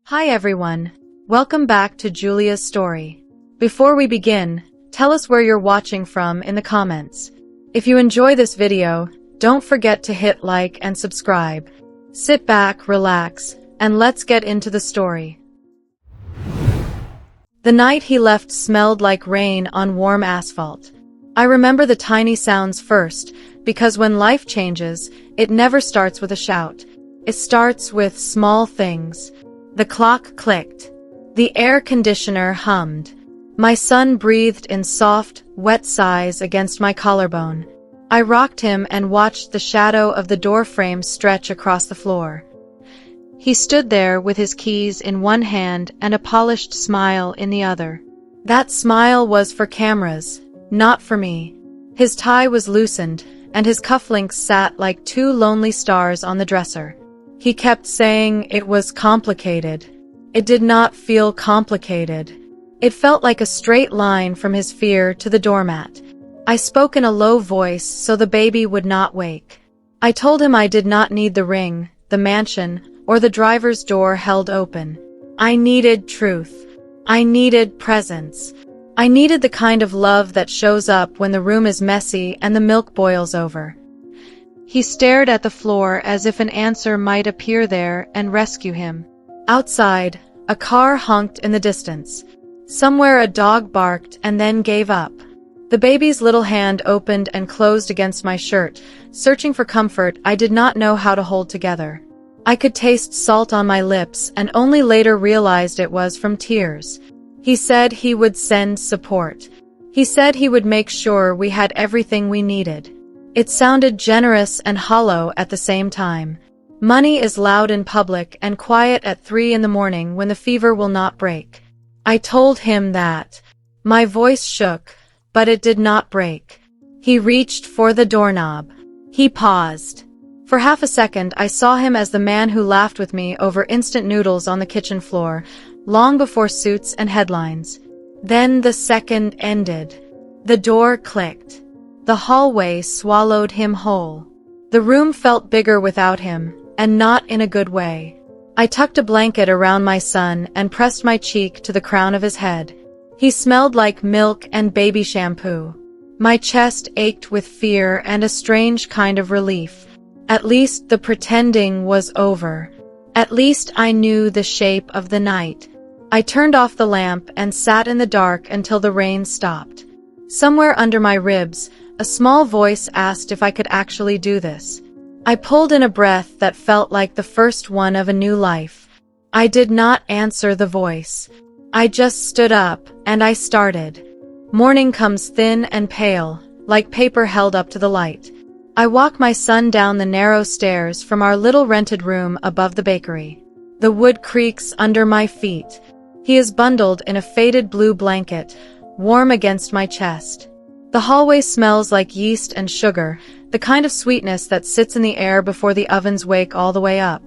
Hi everyone. Welcome back to Julia's story. Before we begin, tell us where you're watching from in the comments. If you enjoy this video, don't forget to hit like and subscribe. Sit back, relax, and let's get into the story. The night he left smelled like rain on warm asphalt. I remember the tiny sounds first, because when life changes, it never starts with a shout. It starts with small things. The clock clicked. The air conditioner hummed. My son breathed in soft, wet sighs against my collarbone. I rocked him and watched the shadow of the door frame stretch across the floor. He stood there with his keys in one hand and a polished smile in the other. That smile was for cameras, not for me. His tie was loosened, and his cufflinks sat like two lonely stars on the dresser. He kept saying it was complicated. It did not feel complicated. It felt like a straight line from his fear to the doormat. I spoke in a low voice so the baby would not wake. I told him I did not need the ring, the mansion, or the driver's door held open. I needed truth. I needed presence. I needed the kind of love that shows up when the room is messy and the milk boils over. He stared at the floor as if an answer might appear there and rescue him. Outside, a car honked in the distance. Somewhere a dog barked and then gave up. The baby's little hand opened and closed against my shirt, searching for comfort I did not know how to hold together. I could taste salt on my lips and only later realized it was from tears. He said he would send support. He said he would make sure we had everything we needed. It sounded generous and hollow at the same time. Money is loud in public and quiet at 3 in the morning when the fever will not break. I told him that. My voice shook, but it did not break. He reached for the doorknob. He paused. For half a second, I saw him as the man who laughed with me over instant noodles on the kitchen floor, long before Suits and headlines. Then the second ended. The door clicked. The hallway swallowed him whole. The room felt bigger without him, and not in a good way. I tucked a blanket around my son and pressed my cheek to the crown of his head. He smelled like milk and baby shampoo. My chest ached with fear and a strange kind of relief. At least the pretending was over. At least I knew the shape of the night. I turned off the lamp and sat in the dark until the rain stopped. Somewhere under my ribs, a small voice asked if I could actually do this. I pulled in a breath that felt like the first one of a new life. I did not answer the voice. I just stood up, and I started. Morning comes thin and pale, like paper held up to the light. I walk my son down the narrow stairs from our little rented room above the bakery. The wood creaks under my feet. He is bundled in a faded blue blanket, warm against my chest. The hallway smells like yeast and sugar, the kind of sweetness that sits in the air before the ovens wake all the way up.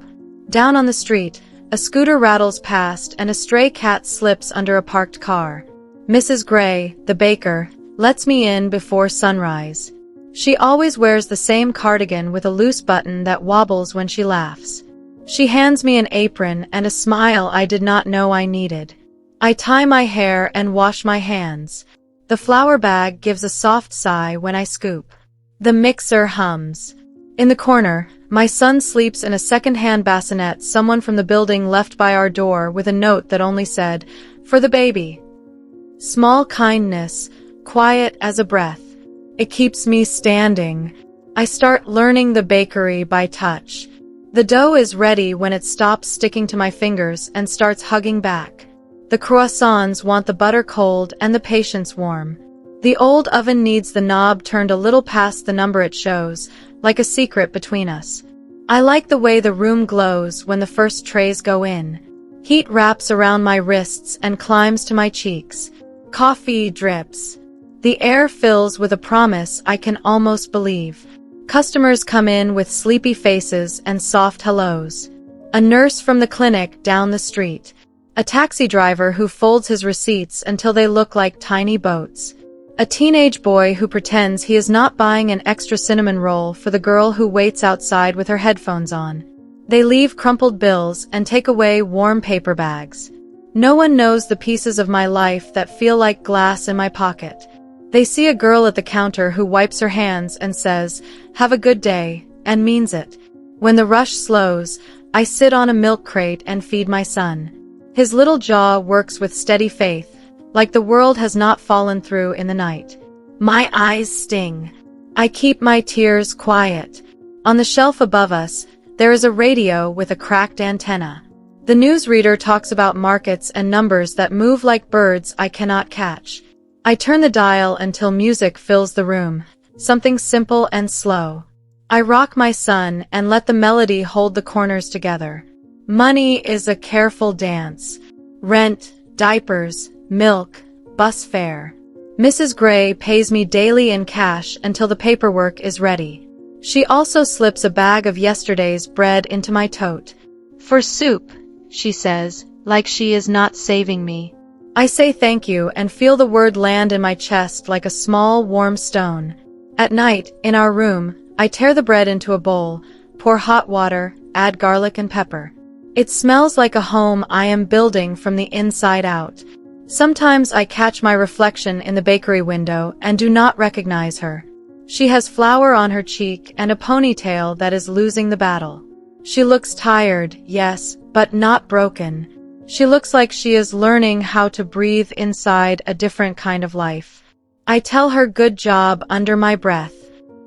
Down on the street, a scooter rattles past and a stray cat slips under a parked car. Mrs. Gray, the baker, lets me in before sunrise. She always wears the same cardigan with a loose button that wobbles when she laughs. She hands me an apron and a smile I did not know I needed. I tie my hair and wash my hands. The flour bag gives a soft sigh when I scoop. The mixer hums. In the corner, my son sleeps in a second-hand bassinet someone from the building left by our door with a note that only said, "For the baby." Small kindness, quiet as a breath. It keeps me standing. I start learning the bakery by touch. The dough is ready when it stops sticking to my fingers and starts hugging back. The croissants want the butter cold and the patience warm. The old oven needs the knob turned a little past the number it shows, like a secret between us. I like the way the room glows when the first trays go in. Heat wraps around my wrists and climbs to my cheeks. Coffee drips. The air fills with a promise I can almost believe. Customers come in with sleepy faces and soft hellos. A nurse from the clinic down the street. A taxi driver who folds his receipts until they look like tiny boats. A teenage boy who pretends he is not buying an extra cinnamon roll for the girl who waits outside with her headphones on. They leave crumpled bills and take away warm paper bags. No one knows the pieces of my life that feel like glass in my pocket. They see a girl at the counter who wipes her hands and says, "Have a good day," and means it. When the rush slows, I sit on a milk crate and feed my son. His little jaw works with steady faith, like the world has not fallen through in the night. My eyes sting. I keep my tears quiet. On the shelf above us, there is a radio with a cracked antenna. The newsreader talks about markets and numbers that move like birds I cannot catch. I turn the dial until music fills the room, something simple and slow. I rock my son and let the melody hold the corners together. Money is a careful dance. Rent, diapers, milk, bus fare. Mrs. Gray pays me daily in cash until the paperwork is ready. She also slips a bag of yesterday's bread into my tote. "For soup," she says, like she is not saving me. I say thank you and feel the word land in my chest like a small, warm stone. At night, in our room, I tear the bread into a bowl, pour hot water, add garlic and pepper. It smells like a home I am building from the inside out. Sometimes I catch my reflection in the bakery window and do not recognize her. She has flour on her cheek and a ponytail that is losing the battle. She looks tired, yes, but not broken. She looks like she is learning how to breathe inside a different kind of life. I tell her good job under my breath.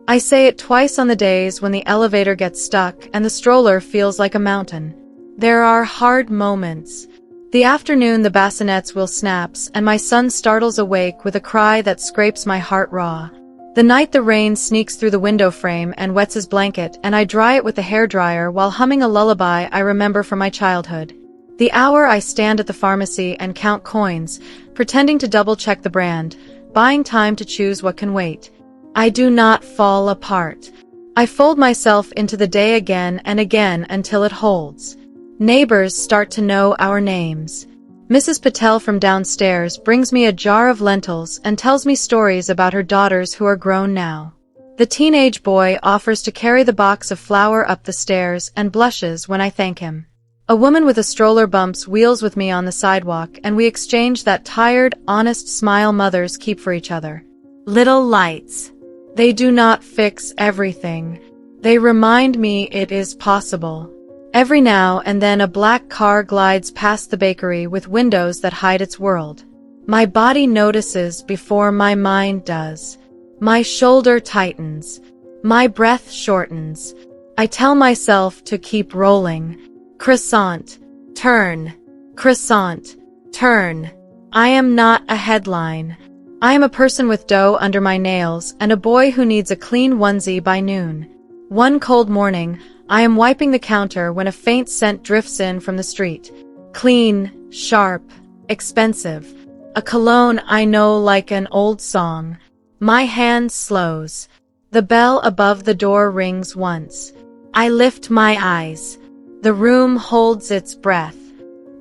I say it twice on the days when the elevator gets stuck and the stroller feels like a mountain. There are hard moments. The afternoon the bassinets will snaps and my son startles awake with a cry that scrapes my heart raw. The night the rain sneaks through the window frame and wets his blanket and I dry it with the hairdryer while humming a lullaby I remember from my childhood. The hour I stand at the pharmacy and count coins, pretending to double-check the brand, buying time to choose what can wait. I do not fall apart. I fold myself into the day again and again until it holds. Neighbors start to know our names. Mrs. Patel from downstairs brings me a jar of lentils and tells me stories about her daughters who are grown now. The teenage boy offers to carry the box of flour up the stairs and blushes when I thank him. A woman with a stroller bumps wheels with me on the sidewalk and we exchange that tired, honest smile mothers keep for each other. Little lights. They do not fix everything. They remind me it is possible. Every now and then a black car glides past the bakery with windows that hide its world. My body notices before my mind does. My shoulder tightens. My breath shortens. I tell myself to keep rolling. Croissant. Turn. Croissant. Turn. I am not a headline. I am a person with dough under my nails and a boy who needs a clean onesie by noon. One cold morning, I am wiping the counter when a faint scent drifts in from the street. Clean, sharp, expensive. A cologne I know like an old song. My hand slows. The bell above the door rings once. I lift my eyes. The room holds its breath.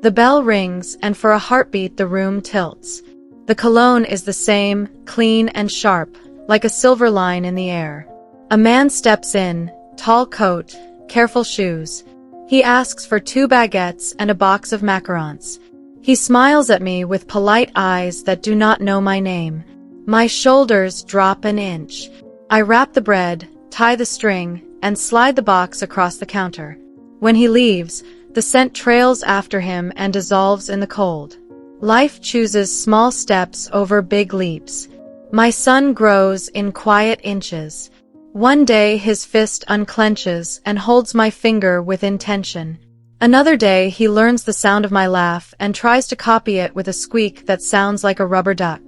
The bell rings, and for a heartbeat the room tilts. The cologne is the same, clean and sharp, like a silver line in the air. A man steps in, tall coat, careful shoes. He asks for 2 baguettes and a box of macarons. He smiles at me with polite eyes that do not know my name. My shoulders drop an inch. I wrap the bread, tie the string, and slide the box across the counter. When he leaves, the scent trails after him and dissolves in the cold. Life chooses small steps over big leaps. My son grows in quiet inches. One day his fist unclenches and holds my finger with intention. Another day he learns the sound of my laugh and tries to copy it with a squeak that sounds like a rubber duck.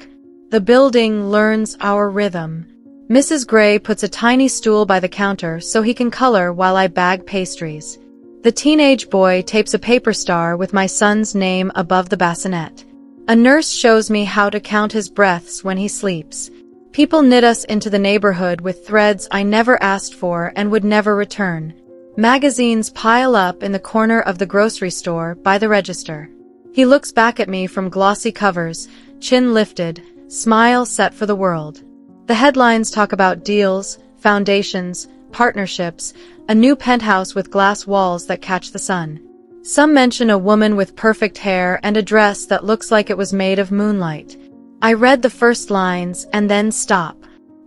The building learns our rhythm. Mrs. Gray puts a tiny stool by the counter so he can color while I bag pastries. The teenage boy tapes a paper star with my son's name above the bassinet. A nurse shows me how to count his breaths when he sleeps. People knit us into the neighborhood with threads I never asked for and would never return. Magazines pile up in the corner of the grocery store by the register. He looks back at me from glossy covers, chin lifted, smile set for the world. The headlines talk about deals, foundations, partnerships, a new penthouse with glass walls that catch the sun. Some mention a woman with perfect hair and a dress that looks like it was made of moonlight. I read the first lines and then stop.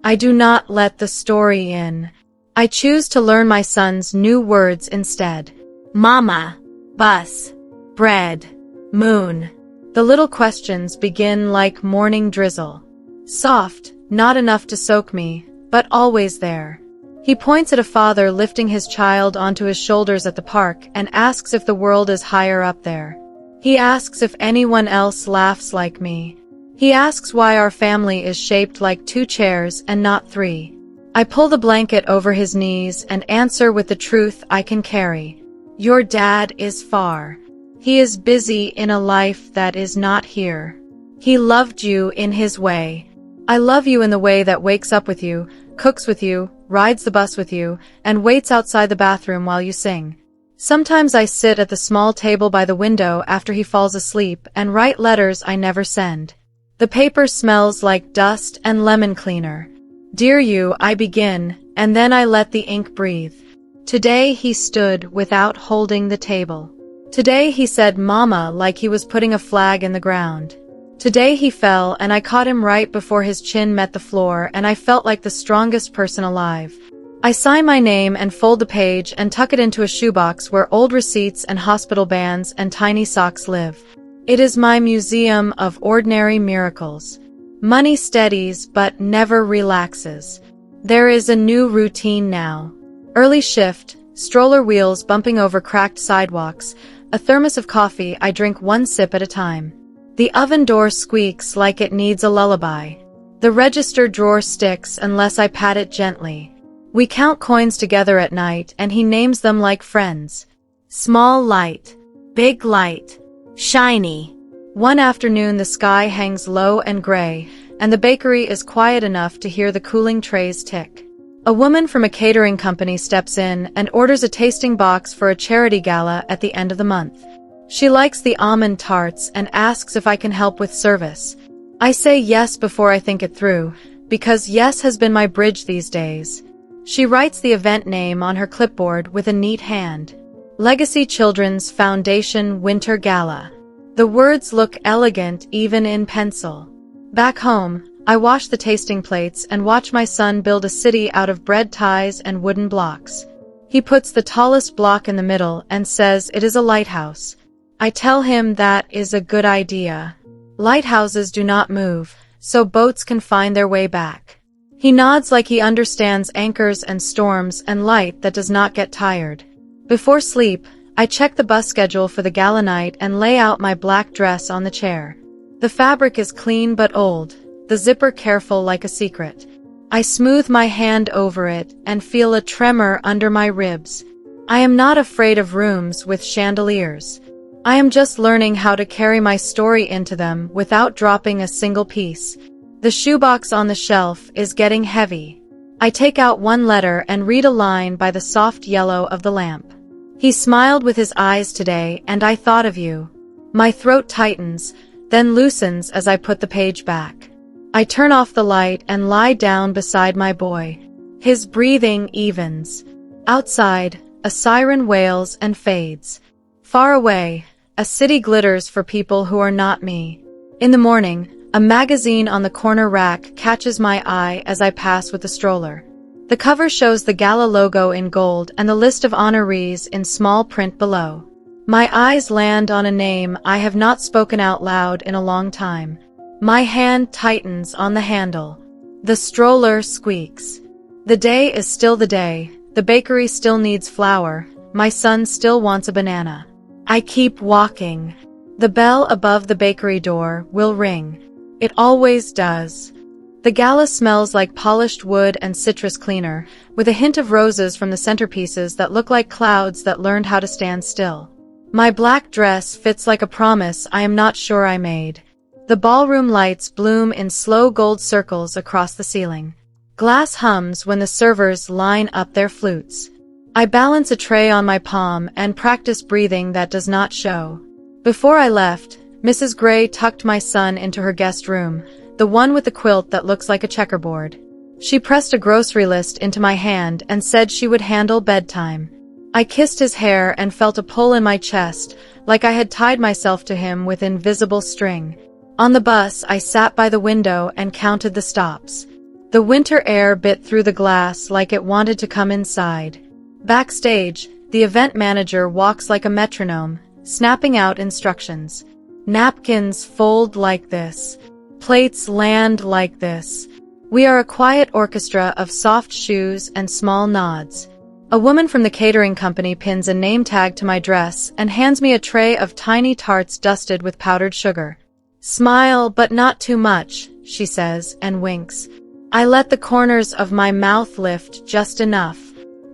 I do not let the story in. I choose to learn my son's new words instead. Mama, bus, bread, moon. The little questions begin like morning drizzle. Soft, not enough to soak me, but always there. He points at a father lifting his child onto his shoulders at the park and asks if the world is higher up there. He asks if anyone else laughs like me. He asks why our family is shaped like 2 chairs and not 3. I pull the blanket over his knees and answer with the truth I can carry. Your dad is far. He is busy in a life that is not here. He loved you in his way. I love you in the way that wakes up with you, cooks with you, rides the bus with you, and waits outside the bathroom while you sing. Sometimes I sit at the small table by the window after he falls asleep and write letters I never send. The paper smells like dust and lemon cleaner. Dear you, I begin, and then I let the ink breathe. Today he stood without holding the table. Today he said mama like he was putting a flag in the ground. Today he fell and I caught him right before his chin met the floor and I felt like the strongest person alive. I sign my name and fold the page and tuck it into a shoebox where old receipts and hospital bands and tiny socks live. It is my museum of ordinary miracles. Money steadies but never relaxes. There is a new routine now. Early shift, stroller wheels bumping over cracked sidewalks, a thermos of coffee I drink 1 sip at a time. The oven door squeaks like it needs a lullaby. The register drawer sticks unless I pat it gently. We count coins together at night and he names them like friends. Small light, big light, shiny. One afternoon the sky hangs low and gray, and the bakery is quiet enough to hear the cooling trays tick. A woman from a catering company steps in and orders a tasting box for a charity gala at the end of the month. She likes the almond tarts and asks if I can help with service. I say yes before I think it through, because yes has been my bridge these days. She writes the event name on her clipboard with a neat hand. Legacy Children's Foundation Winter Gala. The words look elegant even in pencil. Back home, I wash the tasting plates and watch my son build a city out of bread ties and wooden blocks. He puts the tallest block in the middle and says it is a lighthouse. I tell him that is a good idea. Lighthouses do not move, so boats can find their way back. He nods like he understands anchors and storms and light that does not get tired. Before sleep, I check the bus schedule for the gala night and lay out my black dress on the chair. The fabric is clean but old, the zipper careful like a secret. I smooth my hand over it and feel a tremor under my ribs. I am not afraid of rooms with chandeliers. I am just learning how to carry my story into them without dropping a single piece. The shoebox on the shelf is getting heavy. I take out 1 letter and read a line by the soft yellow of the lamp. He smiled with his eyes today and I thought of you. My throat tightens, then loosens as I put the page back. I turn off the light and lie down beside my boy. His breathing evens. Outside, a siren wails and fades. Far away, a city glitters for people who are not me. In the morning, a magazine on the corner rack catches my eye as I pass with the stroller. The cover shows the gala logo in gold and the list of honorees in small print below. My eyes land on a name I have not spoken out loud in a long time. My hand tightens on the handle. The stroller squeaks. The day is still the day. The bakery still needs flour. My son still wants a banana. I keep walking. The bell above the bakery door will ring. It always does. The gala smells like polished wood and citrus cleaner, with a hint of roses from the centerpieces that look like clouds that learned how to stand still. My black dress fits like a promise I am not sure I made. The ballroom lights bloom in slow gold circles across the ceiling. Glass hums when the servers line up their flutes. I balance a tray on my palm and practice breathing that does not show. Before I left, Mrs. Gray tucked my son into her guest room, the one with the quilt that looks like a checkerboard. She pressed a grocery list into my hand and said she would handle bedtime. I kissed his hair and felt a pull in my chest, like I had tied myself to him with invisible string. On the bus, I sat by the window and counted the stops. The winter air bit through the glass like it wanted to come inside. Backstage, the event manager walks like a metronome, snapping out instructions. Napkins fold like this. Plates land like this. We are a quiet orchestra of soft shoes and small nods. A woman from the catering company pins a name tag to my dress and hands me a tray of tiny tarts dusted with powdered sugar. "Smile, but not too much," she says, and winks. I let the corners of my mouth lift just enough.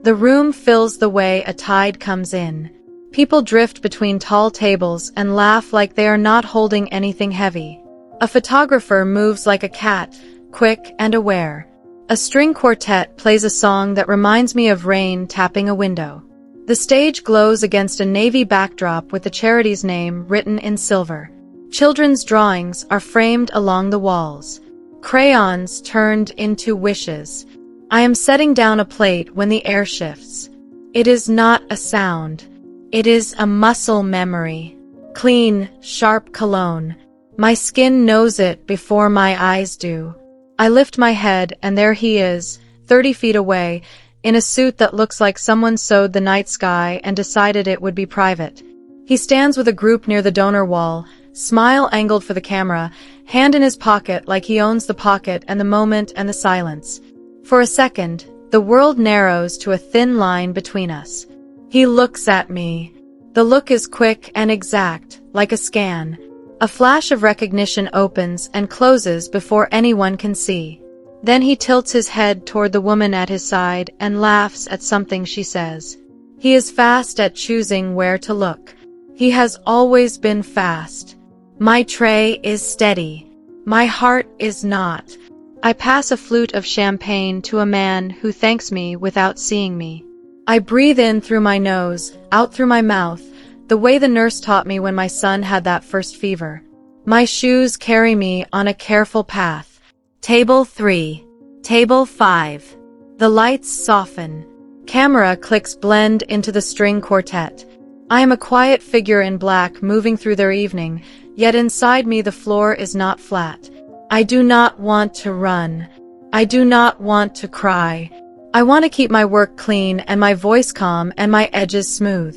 The room fills the way a tide comes in. People drift between tall tables and laugh like they are not holding anything heavy. A photographer moves like a cat, quick and aware. A string quartet plays a song that reminds me of rain tapping a window. The stage glows against a navy backdrop with the charity's name written in silver. Children's drawings are framed along the walls. Crayons turned into wishes. I am setting down a plate when the air shifts. It is not a sound. It is a muscle memory. Clean, sharp cologne. My skin knows it before my eyes do. I lift my head and there he is, 30 feet away, in a suit that looks like someone sewed the night sky and decided it would be private. He stands with a group near the donor wall, smile angled for the camera, hand in his pocket like he owns the pocket and the moment and the silence. For a second, the world narrows to a thin line between us. He looks at me. The look is quick and exact, like a scan. A flash of recognition opens and closes before anyone can see. Then he tilts his head toward the woman at his side and laughs at something she says. He is fast at choosing where to look. He has always been fast. My tray is steady. My heart is not. I pass a flute of champagne to a man who thanks me without seeing me. I breathe in through my nose, out through my mouth, the way the nurse taught me when my son had that first fever. My shoes carry me on a careful path. Table 3. Table 5. The lights soften. Camera clicks blend into the string quartet. I am a quiet figure in black moving through their evening, yet inside me the floor is not flat. I do not want to run. I do not want to cry. I want to keep my work clean and my voice calm and my edges smooth.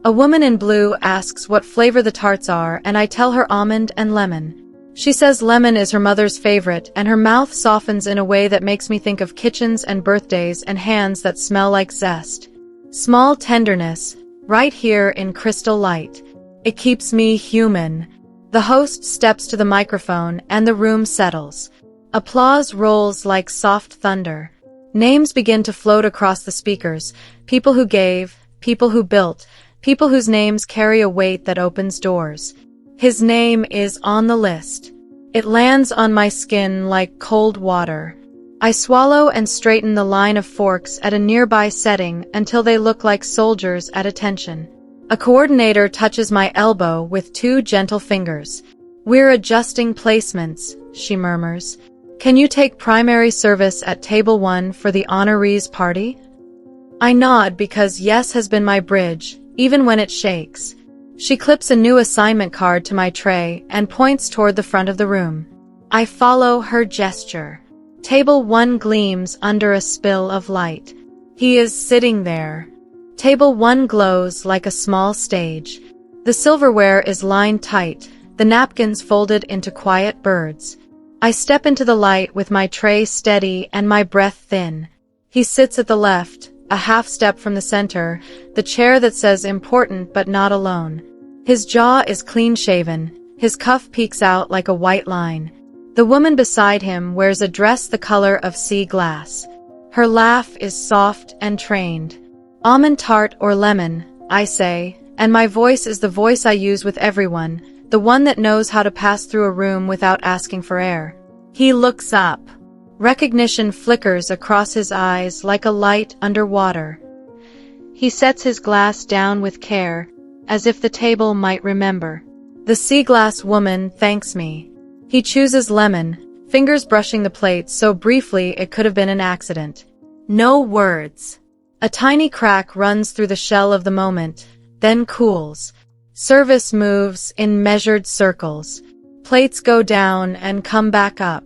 A woman in blue asks what flavor the tarts are and I tell her almond and lemon. She says lemon is her mother's favorite and her mouth softens in a way that makes me think of kitchens and birthdays and hands that smell like zest. Small tenderness, right here in crystal light. It keeps me human. The host steps to the microphone and the room settles. Applause rolls like soft thunder. Names begin to float across the speakers. People who gave, people who built, people whose names carry a weight that opens doors. His name is on the list. It lands on my skin like cold water. I swallow and straighten the line of forks at a nearby setting until they look like soldiers at attention. A coordinator touches my elbow with 2 gentle fingers. We're adjusting placements, she murmurs. Can you take primary service at table 1 for the honorees party? I nod because yes has been my bridge, even when it shakes. She clips a new assignment card to my tray and points toward the front of the room. I follow her gesture. Table 1 gleams under a spill of light. He is sitting there. Table 1 glows like a small stage. The silverware is lined tight, the napkins folded into quiet birds. I step into the light with my tray steady and my breath thin. He sits at the left, a half step from the center, the chair that says important but not alone. His jaw is clean-shaven, his cuff peeks out like a white line. The woman beside him wears a dress the color of sea glass. Her laugh is soft and trained. Almond tart or lemon, I say, and my voice is the voice I use with everyone, the one that knows how to pass through a room without asking for air. He looks up. Recognition flickers across his eyes like a light underwater. He sets his glass down with care, as if the table might remember. The sea glass woman thanks me. He chooses lemon, fingers brushing the plate so briefly it could have been an accident. No words. A tiny crack runs through the shell of the moment, then cools. Service moves in measured circles. Plates go down and come back up.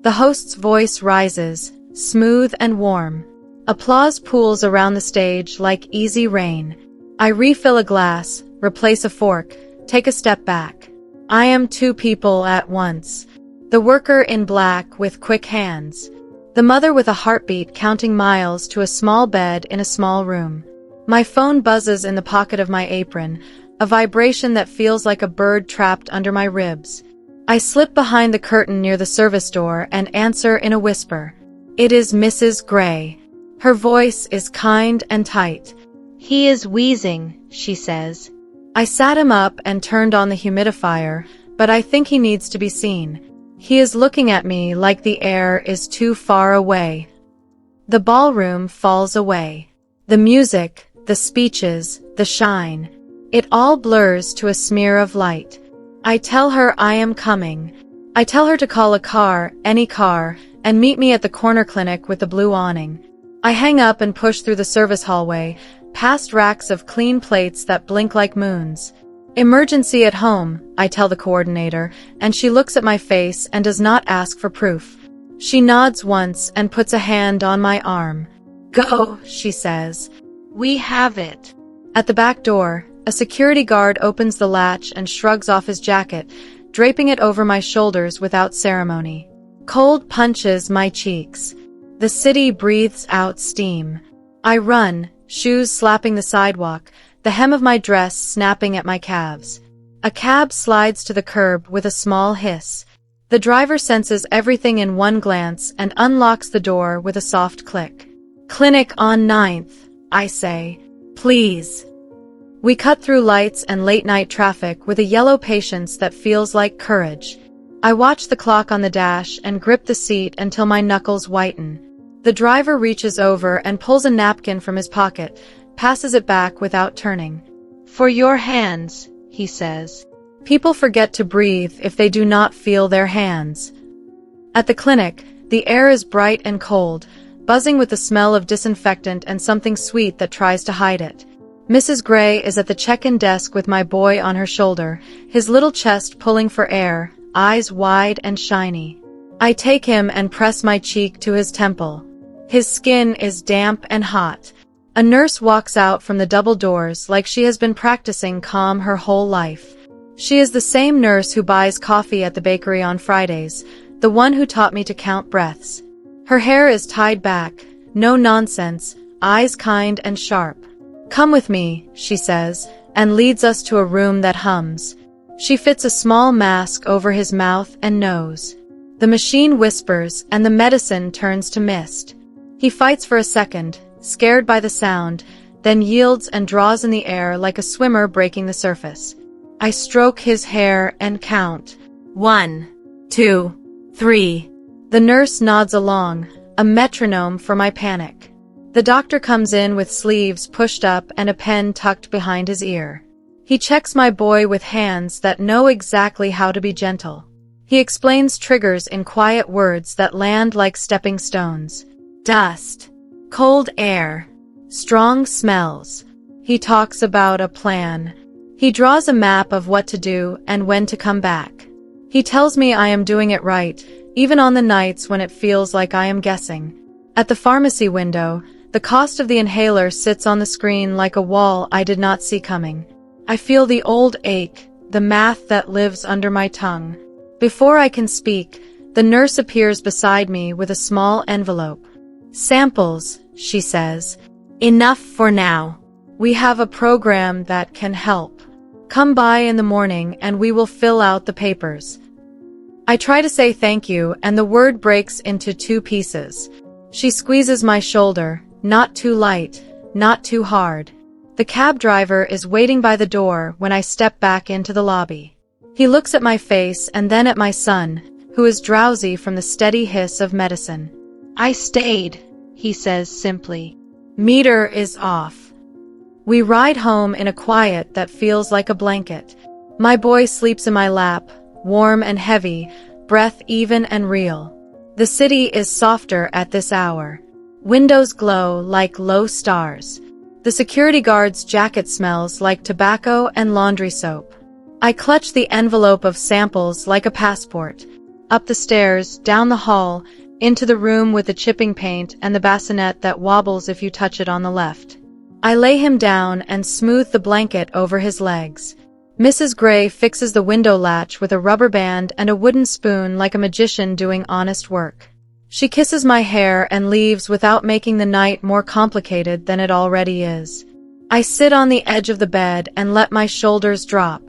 The host's voice rises, smooth and warm. Applause pools around the stage like easy rain. I refill a glass, replace a fork, take a step back. I am two people at once. The worker in black with quick hands. The mother with a heartbeat counting miles to a small bed in a small room. My phone buzzes in the pocket of my apron, a vibration that feels like a bird trapped under my ribs. I slip behind the curtain near the service door and answer in a whisper. It is Mrs. Gray. Her voice is kind and tight. He is wheezing, she says. I sat him up and turned on the humidifier, but I think he needs to be seen. He is looking at me like the air is too far away. The ballroom falls away. The music, the speeches, the shine. It all blurs to a smear of light. I tell her I am coming. I tell her to call a car, any car, and meet me at the corner clinic with the blue awning. I hang up and push through the service hallway, past racks of clean plates that blink like moons. Emergency at home, I tell the coordinator, and she looks at my face and does not ask for proof. She nods once and puts a hand on my arm. Go, she says. We have it. At the back door, a security guard opens the latch and shrugs off his jacket, draping it over my shoulders without ceremony. Cold punches my cheeks. The city breathes out steam. I run, shoes slapping the sidewalk, the hem of my dress snapping at my calves. A cab slides to the curb with a small hiss. The driver senses everything in one glance and unlocks the door with a soft click. Clinic on 9th, I say. Please. We cut through lights and late-night traffic with a yellow patience that feels like courage. I watch the clock on the dash and grip the seat until my knuckles whiten. The driver reaches over and pulls a napkin from his pocket, passes it back without turning. For your hands, he says. People forget to breathe if they do not feel their hands. At the clinic, the air is bright and cold, buzzing with the smell of disinfectant and something sweet that tries to hide it. Mrs. Gray is at the check-in desk with my boy on her shoulder, his little chest pulling for air, eyes wide and shiny. I take him and press my cheek to his temple. His skin is damp and hot. A nurse walks out from the double doors like she has been practicing calm her whole life. She is the same nurse who buys coffee at the bakery on Fridays, the one who taught me to count breaths. Her hair is tied back, no nonsense, eyes kind and sharp. Come with me, she says, and leads us to a room that hums. She fits a small mask over his mouth and nose. The machine whispers and the medicine turns to mist. He fights for a second, scared by the sound, then yields and draws in the air like a swimmer breaking the surface. I stroke his hair and count. 1, 2, 3. The nurse nods along, a metronome for my panic. The doctor comes in with sleeves pushed up and a pen tucked behind his ear. He checks my boy with hands that know exactly how to be gentle. He explains triggers in quiet words that land like stepping stones. Dust. Cold air. Strong smells. He talks about a plan. He draws a map of what to do and when to come back. He tells me I am doing it right, even on the nights when it feels like I am guessing. At the pharmacy window, the cost of the inhaler sits on the screen like a wall I did not see coming. I feel the old ache, the math that lives under my tongue. Before I can speak, the nurse appears beside me with a small envelope. Samples, she says. Enough for now. We have a program that can help. Come by in the morning and we will fill out the papers. I try to say thank you and the word breaks into two pieces. She squeezes my shoulder, not too light, not too hard. The cab driver is waiting by the door when I step back into the lobby. He looks at my face and then at my son, who is drowsy from the steady hiss of medicine. I stayed, he says simply. Meter is off. We ride home in a quiet that feels like a blanket. My boy sleeps in my lap, warm and heavy, breath even and real. The city is softer at this hour. Windows glow like low stars. The security guard's jacket smells like tobacco and laundry soap. I clutch the envelope of samples like a passport. Up the stairs, down the hall, into the room with the chipping paint and the bassinet that wobbles if you touch it on the left. I lay him down and smooth the blanket over his legs. Mrs. Gray fixes the window latch with a rubber band and a wooden spoon like a magician doing honest work. She kisses my hair and leaves without making the night more complicated than it already is. I sit on the edge of the bed and let my shoulders drop.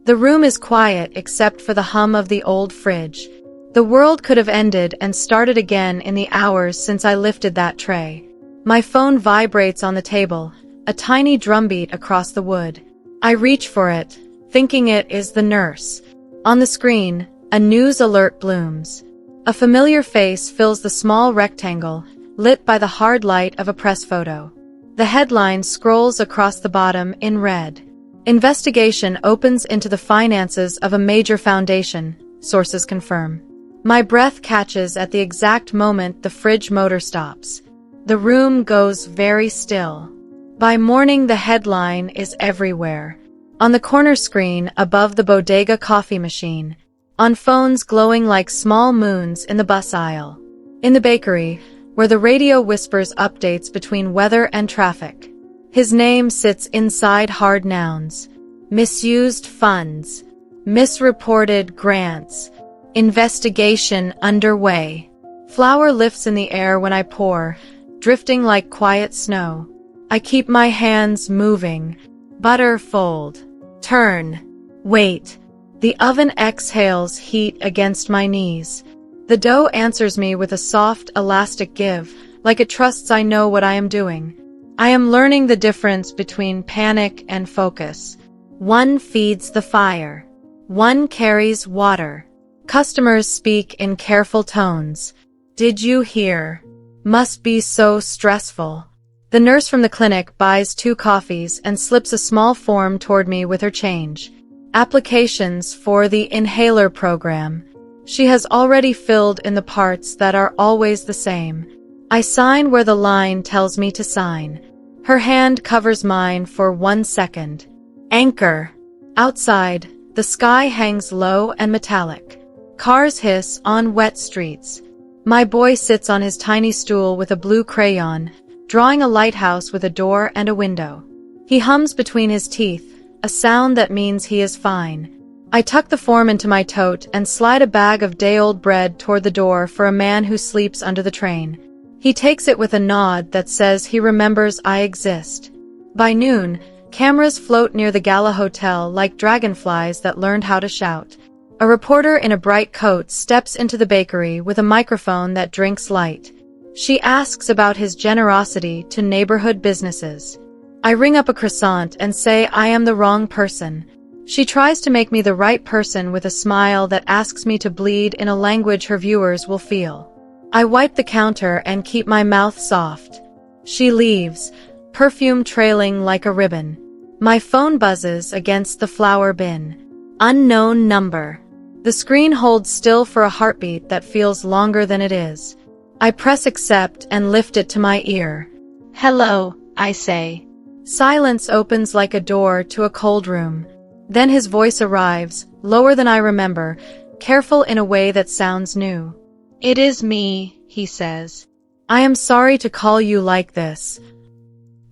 The room is quiet except for the hum of the old fridge. The world could have ended and started again in the hours since I lifted that tray. My phone vibrates on the table, a tiny drumbeat across the wood. I reach for it, thinking it is the nurse. On the screen, a news alert blooms. A familiar face fills the small rectangle, lit by the hard light of a press photo. The headline scrolls across the bottom in red. Investigation opens into the finances of a major foundation, sources confirm. My breath catches at the exact moment the fridge motor stops. The room goes very still. By morning, the headline is everywhere. On the corner screen, above the bodega coffee machine. On phones glowing like small moons in the bus aisle. In the bakery, where the radio whispers updates between weather and traffic. His name sits inside hard nouns. Misused funds. Misreported grants. Investigation underway. Flour lifts in the air when I pour, drifting like quiet snow. I keep my hands moving. Butter fold. Turn. Wait. The oven exhales heat against my knees. The dough answers me with a soft, elastic give, like it trusts I know what I am doing. I am learning the difference between panic and focus. One feeds the fire. One carries water. Customers speak in careful tones. Did you hear? Must be so stressful. The nurse from the clinic buys 2 coffees and slips a small form toward me with her change. Applications for the inhaler program. She has already filled in the parts that are always the same. I sign where the line tells me to sign. Her hand covers mine for 1 second. Anchor. Outside, the sky hangs low and metallic. Cars hiss on wet streets. My boy sits on his tiny stool with a blue crayon, drawing a lighthouse with a door and a window. He hums between his teeth, a sound that means he is fine. I tuck the form into my tote and slide a bag of day-old bread toward the door for a man who sleeps under the train. He takes it with a nod that says he remembers I exist. By noon, cameras float near the Gala Hotel like dragonflies that learned how to shout. A reporter in a bright coat steps into the bakery with a microphone that drinks light. She asks about his generosity to neighborhood businesses. I ring up a croissant and say I am the wrong person. She tries to make me the right person with a smile that asks me to bleed in a language her viewers will feel. I wipe the counter and keep my mouth soft. She leaves, perfume trailing like a ribbon. My phone buzzes against the flour bin. Unknown number. The screen holds still for a heartbeat that feels longer than it is. I press accept and lift it to my ear. Hello, I say. Silence opens like a door to a cold room. Then his voice arrives, lower than I remember, careful in a way that sounds new. It is me, he says. I am sorry to call you like this.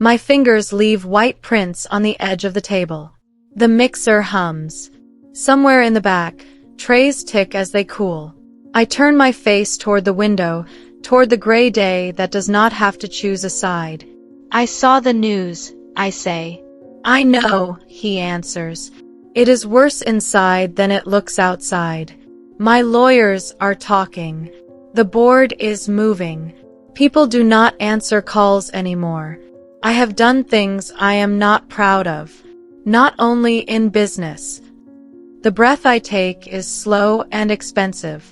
My fingers leave white prints on the edge of the table. The mixer hums. Somewhere in the back, trays tick as they cool. I turn my face toward the window, toward the gray day that does not have to choose a side. I saw the news, I say. I know, he answers. It is worse inside than it looks outside. My lawyers are talking. The board is moving. People do not answer calls anymore. I have done things I am not proud of. Not only in business. The breath I take is slow and expensive.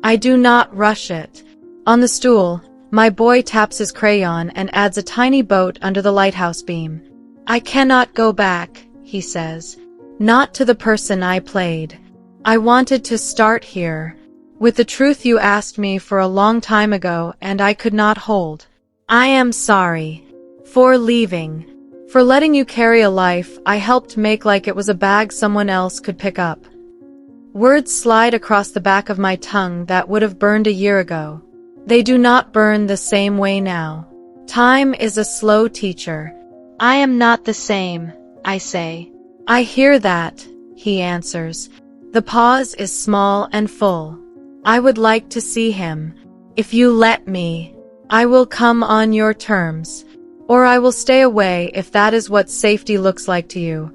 I do not rush it. On the stool, my boy taps his crayon and adds a tiny boat under the lighthouse beam. I cannot go back, he says. Not to the person I played. I wanted to start here. with the truth you asked me for a long time ago and I could not hold. I am sorry. For leaving. For letting you carry a life I helped make like it was a bag someone else could pick up. Words slide across the back of my tongue that would have burned a year ago. They do not burn the same way now. Time is a slow teacher. I am not the same, I say. I hear that, he answers. The pause is small and full. I would like to see him. If you let me, I will come on your terms. Or I will stay away if that is what safety looks like to you.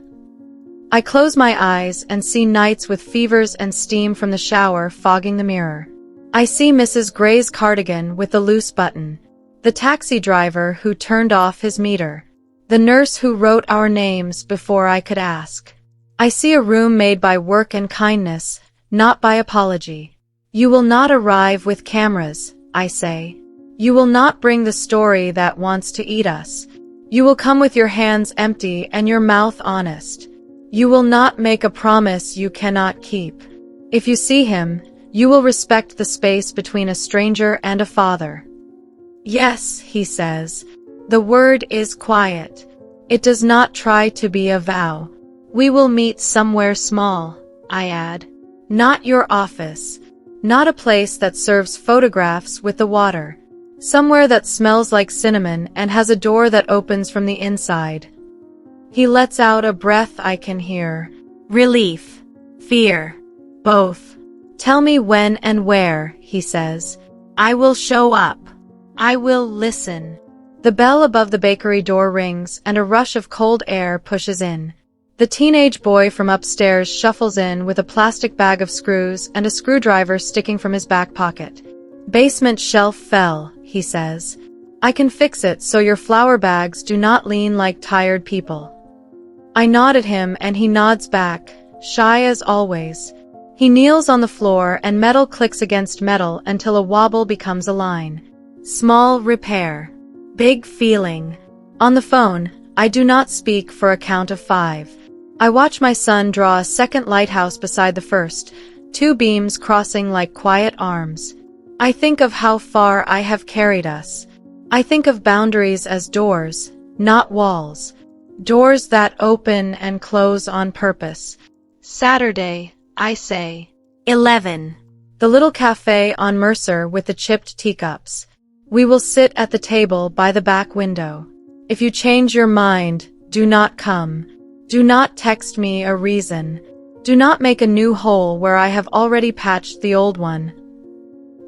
I close my eyes and see nights with fevers and steam from the shower fogging the mirror. I see Mrs. Gray's cardigan with the loose button, the taxi driver who turned off his meter, the nurse who wrote our names before I could ask. I see a room made by work and kindness, not by apology. You will not arrive with cameras, I say. You will not bring the story that wants to eat us. You will come with your hands empty and your mouth honest. You will not make a promise you cannot keep. If you see him, you will respect the space between a stranger and a father. Yes, he says. The word is quiet. It does not try to be a vow. We will meet somewhere small, I add. Not your office. Not a place that serves photographs with the water. Somewhere that smells like cinnamon and has a door that opens from the inside. He lets out a breath I can hear. Relief. Fear. Both. Tell me when and where, he says. I will show up. I will listen. The bell above the bakery door rings and a rush of cold air pushes in. The teenage boy from upstairs shuffles in with a plastic bag of screws and a screwdriver sticking from his back pocket. Basement shelf fell, he says. I can fix it so your flour bags do not lean like tired people. I nod at him and he nods back, shy as always. He kneels on the floor and metal clicks against metal until a wobble becomes a line. Small repair. Big feeling. On the phone, I do not speak for a count of 5. I watch my son draw a second lighthouse beside the first, 2 beams crossing like quiet arms. I think of how far I have carried us. I think of boundaries as doors, not walls. Doors that open and close on purpose. Saturday, I say. 11. The little cafe on Mercer with the chipped teacups. We will sit at the table by the back window. If you change your mind, do not come. Do not text me a reason. Do not make a new hole where I have already patched the old one.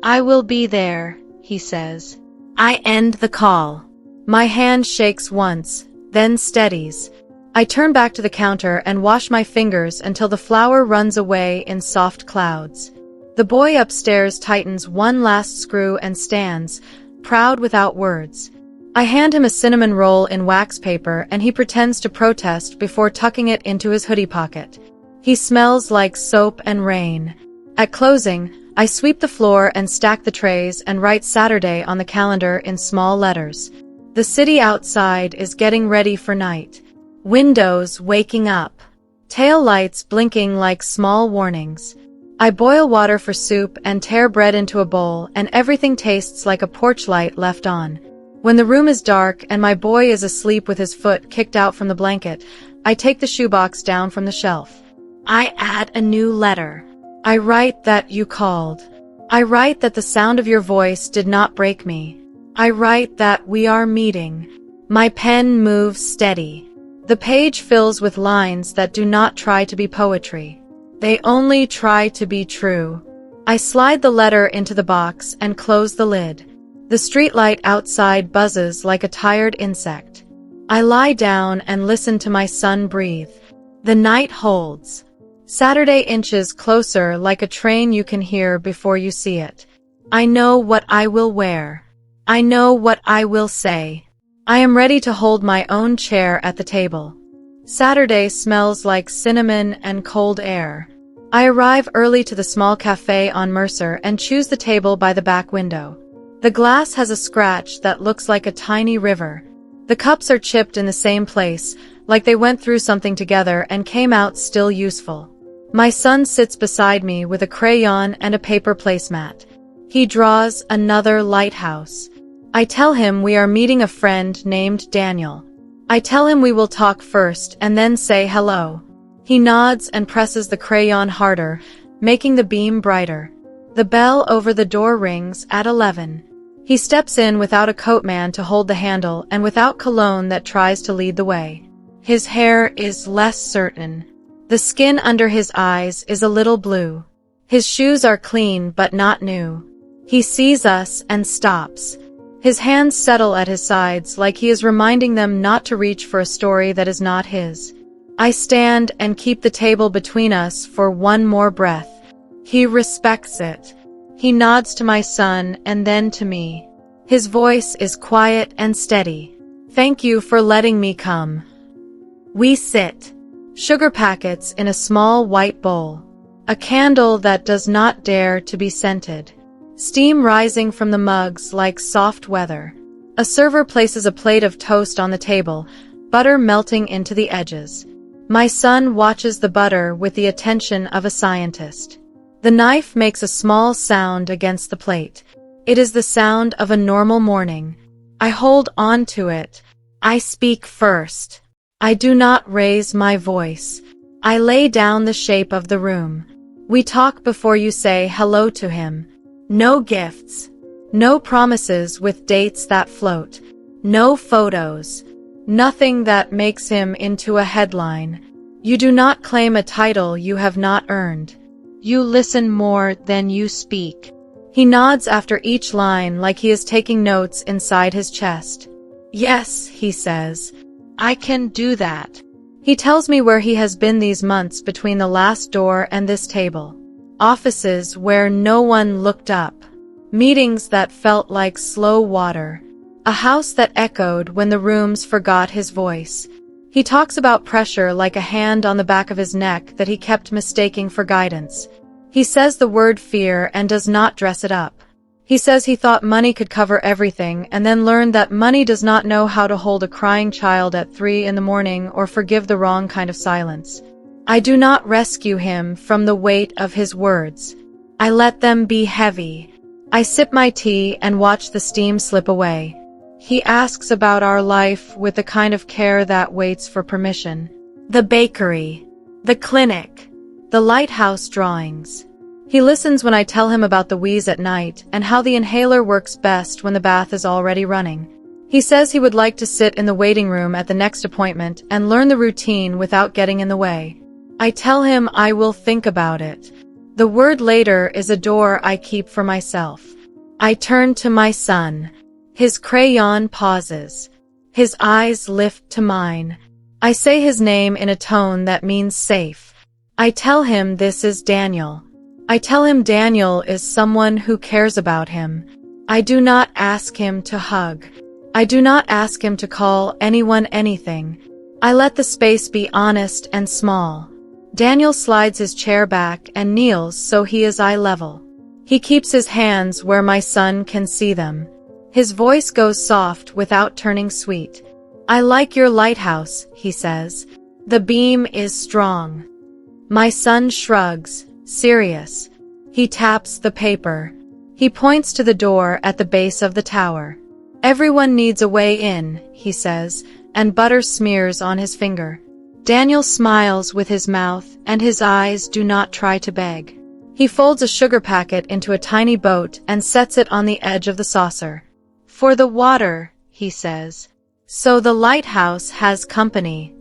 I will be there, he says. I end the call. My hand shakes once, then steadies. I turn back to the counter and wash my fingers until the flour runs away in soft clouds. The boy upstairs tightens one last screw and stands, proud without words. I hand him a cinnamon roll in wax paper and he pretends to protest before tucking it into his hoodie pocket. He smells like soap and rain. At closing, I sweep the floor and stack the trays and write Saturday on the calendar in small letters. The city outside is getting ready for night. Windows waking up. Tail lights blinking like small warnings. I boil water for soup and tear bread into a bowl and everything tastes like a porch light left on. When the room is dark and my boy is asleep with his foot kicked out from the blanket, I take the shoebox down from the shelf. I add a new letter. I write that you called. I write that the sound of your voice did not break me. I write that we are meeting. My pen moves steady. The page fills with lines that do not try to be poetry. They only try to be true. I slide the letter into the box and close the lid. The streetlight outside buzzes like a tired insect. I lie down and listen to my son breathe. The night holds. Saturday inches closer like a train you can hear before you see it. I know what I will wear. I know what I will say. I am ready to hold my own chair at the table. Saturday smells like cinnamon and cold air. I arrive early to the small cafe on Mercer and choose the table by the back window. The glass has a scratch that looks like a tiny river. The cups are chipped in the same place, like they went through something together and came out still useful. My son sits beside me with a crayon and a paper placemat. He draws another lighthouse. I tell him we are meeting a friend named Daniel. I tell him we will talk first and then say hello. He nods and presses the crayon harder, making the beam brighter. The bell over the door rings at 11. He steps in without a coatman to hold the handle and without cologne that tries to lead the way. His hair is less certain. The skin under his eyes is a little blue. His shoes are clean but not new. He sees us and stops. His hands settle at his sides like he is reminding them not to reach for a story that is not his. I stand and keep the table between us for one more breath. He respects it. He nods to my son and then to me. His voice is quiet and steady. Thank you for letting me come. We sit. Sugar packets in a small white bowl. A candle that does not dare to be scented. Steam rising from the mugs like soft weather. A server places a plate of toast on the table, butter melting into the edges. My son watches the butter with the attention of a scientist. The knife makes a small sound against the plate. It is the sound of a normal morning. I hold on to it. I speak first. I do not raise my voice. I lay down the shape of the room. We talk before you say hello to him. No gifts. No promises with dates that float. No photos. Nothing that makes him into a headline. You do not claim a title you have not earned. You listen more than you speak. He nods after each line like he is taking notes inside his chest. Yes, he says. I can do that. He tells me where he has been these months between the last door and this table. Offices where no one looked up. Meetings that felt like slow water. A house that echoed when the rooms forgot his voice. He talks about pressure like a hand on the back of his neck that he kept mistaking for guidance. He says the word fear and does not dress it up. He says he thought money could cover everything and then learned that money does not know how to hold a crying child at 3 in the morning or forgive the wrong kind of silence. I do not rescue him from the weight of his words. I let them be heavy. I sip my tea and watch the steam slip away. He asks about our life with the kind of care that waits for permission. The bakery. The clinic. The lighthouse drawings. He listens when I tell him about the wheeze at night and how the inhaler works best when the bath is already running. He says he would like to sit in the waiting room at the next appointment and learn the routine without getting in the way. I tell him I will think about it. The word later is a door I keep for myself. I turn to my son. His crayon pauses. His eyes lift to mine. I say his name in a tone that means safe. I tell him this is Daniel. I tell him Daniel is someone who cares about him. I do not ask him to hug. I do not ask him to call anyone anything. I let the space be honest and small. Daniel slides his chair back and kneels so he is eye level. He keeps his hands where my son can see them. His voice goes soft without turning sweet. I like your lighthouse, he says. The beam is strong. My son shrugs, serious. He taps the paper. He points to the door at the base of the tower. Everyone needs a way in, he says, and butter smears on his finger. Daniel smiles with his mouth, and his eyes do not try to beg. He folds a sugar packet into a tiny boat and sets it on the edge of the saucer. For the water, he says. So the lighthouse has company.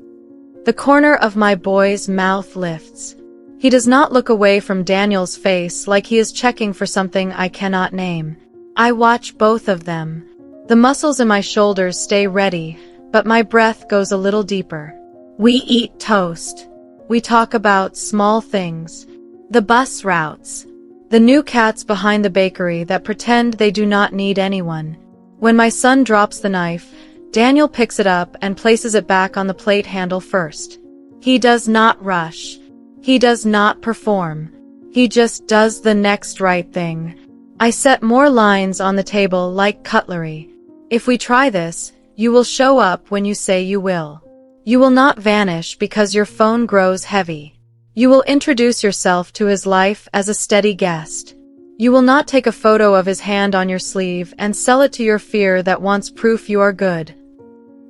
The corner of my boy's mouth lifts. He does not look away from Daniel's face like he is checking for something I cannot name. I watch both of them. The muscles in my shoulders stay ready, but my breath goes a little deeper. We eat toast. We talk about small things. The bus routes. The new cats behind the bakery that pretend they do not need anyone. When my son drops the knife, Daniel picks it up and places it back on the plate handle first. He does not rush. He does not perform. He just does the next right thing. I set more lines on the table like cutlery. If we try this, you will show up when you say you will. You will not vanish because your phone grows heavy. You will introduce yourself to his life as a steady guest. You will not take a photo of his hand on your sleeve and sell it to your fear that wants proof you are good.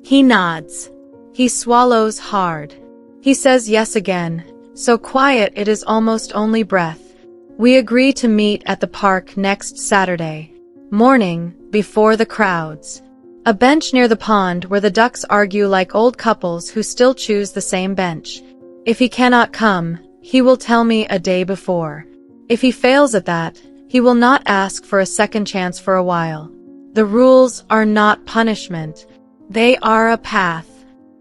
He nods. He swallows hard. He says yes again, so quiet it is almost only breath. We agree to meet at the park next Saturday morning, before the crowds. A bench near the pond where the ducks argue like old couples who still choose the same bench. If he cannot come, he will tell me a day before. If he fails at that, he will not ask for a second chance for a while. The rules are not punishment. They are a path.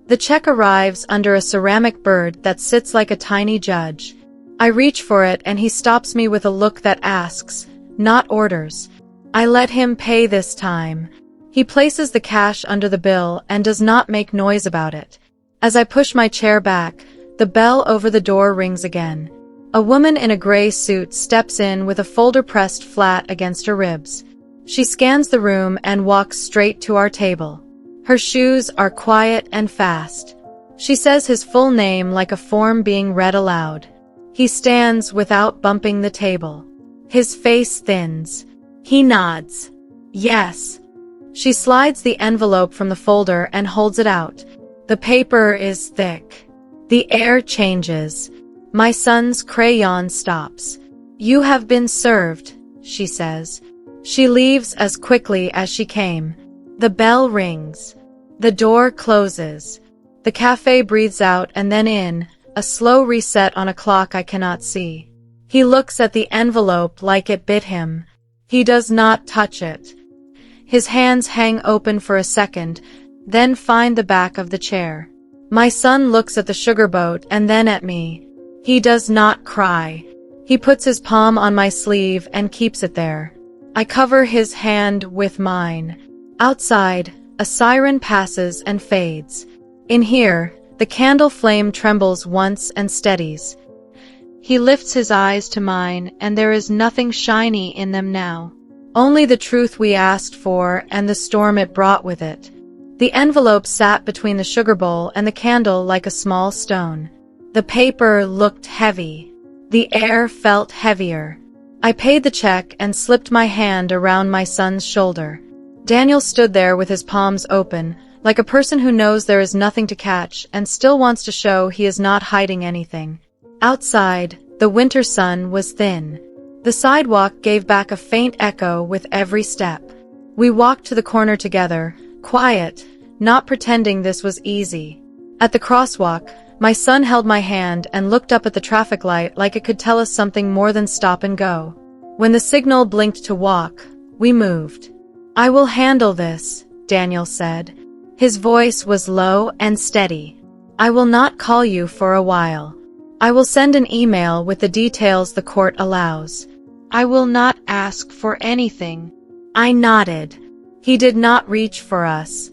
The check arrives under a ceramic bird that sits like a tiny judge. I reach for it and he stops me with a look that asks, not orders. I let him pay this time. He places the cash under the bill and does not make noise about it. As I push my chair back, the bell over the door rings again. A woman in a gray suit steps in with a folder pressed flat against her ribs. She scans the room and walks straight to our table. Her shoes are quiet and fast. She says his full name like a form being read aloud. He stands without bumping the table. His face thins. He nods. Yes. She slides the envelope from the folder and holds it out. The paper is thick. The air changes. My son's crayon stops. You have been served, she says. She leaves as quickly as she came. The bell rings. The door closes. The cafe breathes out and then in, a slow reset on a clock I cannot see. He looks at the envelope like it bit him. He does not touch it. His hands hang open for a second, then find the back of the chair. My son looks at the sugar boat and then at me. He does not cry. He puts his palm on my sleeve and keeps it there. I cover his hand with mine. Outside, a siren passes and fades. In here, the candle flame trembles once and steadies. He lifts his eyes to mine, and there is nothing shiny in them now. Only the truth we asked for and the storm it brought with it. The envelope sat between the sugar bowl and the candle like a small stone. The paper looked heavy. The air felt heavier. I paid the check and slipped my hand around my son's shoulder. Daniel stood there with his palms open, like a person who knows there is nothing to catch and still wants to show he is not hiding anything. Outside, the winter sun was thin. The sidewalk gave back a faint echo with every step. We walked to the corner together, quiet, not pretending this was easy. At the crosswalk, my son held my hand and looked up at the traffic light like it could tell us something more than stop and go. When the signal blinked to walk, we moved. I will handle this, Daniel said. His voice was low and steady. I will not call you for a while. I will send an email with the details the court allows. I will not ask for anything. I nodded. He did not reach for us.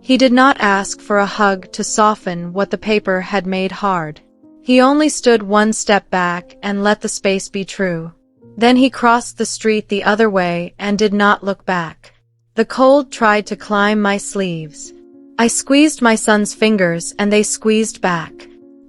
He did not ask for a hug to soften what the paper had made hard. He only stood one step back and let the space be true. Then he crossed the street the other way and did not look back. The cold tried to climb my sleeves. I squeezed my son's fingers and they squeezed back.